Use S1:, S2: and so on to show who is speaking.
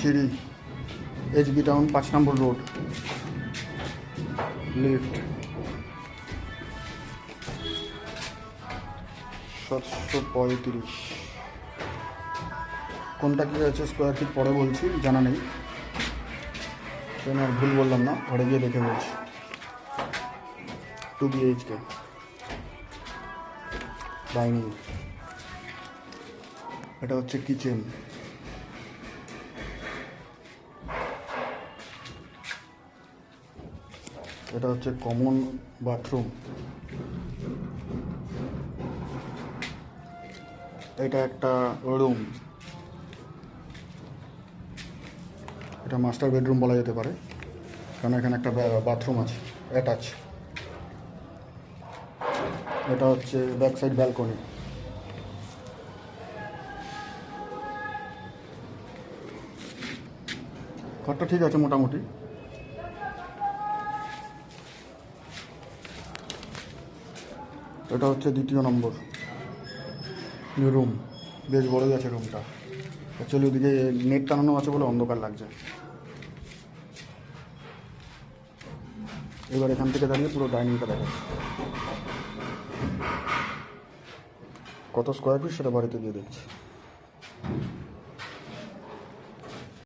S1: সিঁড়ি, HB town 5 নম্বর road, lift 735। কোনটা কী হয়েছে স্কোয়ার ফিট পরে বলছি, জানা নেই, আর ভুল বললাম না, ঘরে গিয়ে দেখে বলছি। 2 BHK, ডাইনিং, এটা হচ্ছে কিচেন, এটা হচ্ছে কমন বাথরুম, এটা একটা রুম, এটা মাস্টার বেডরুম বলা যেতে পারে, কারণ এখানে একটা বাথরুম আছে অ্যাটাচ। এটা হচ্ছে ব্যাক সাইড ব্যালকনি। ঘরটা ঠিক আছে মোটামুটি। এটা হচ্ছে 2য় নম্বর রুম, বেশ বড়ই আছে রুমটা। অ্যাকচুয়ালি ওদিকে নেট টানানো আছে বলে অন্ধকার লাগছে। এবার এখান থেকে দাঁড়িয়ে পুরো ডাইনিংটা দেখাচ্ছে। কত স্কোয়ার ফিট সেটা বাড়িতে গিয়ে দেখছি।